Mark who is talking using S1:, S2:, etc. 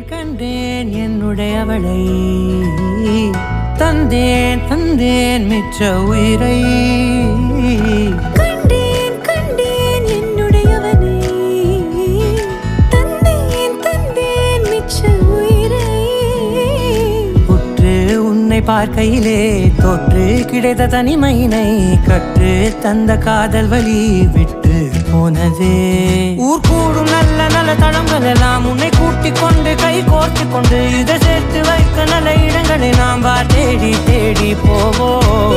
S1: கண்டேன் என்னுடையவளை தந்தேன் தந்தேன் மிச்ச உயிரை
S2: கண்டேன் கண்டேன் என்னுடையவனை தந்தேன் தந்தேன் மிச்ச உயிரை
S1: உற்று உன்னை பார்க்கையிலே தொற்று கிடைத்த தனிமையினை கற்று தந்த காதல் வழி விட்டு போனதே ஊர் கூடும் நல்ல நல்ல தளங்கள் எல்லாம் உன்னை கூட்டிக் கொண்டு கை கோர்த்து கொண்டு இதை சேர்த்து வைக்க நல்ல இடங்களை நாம் தேடி தேடி போவோம்.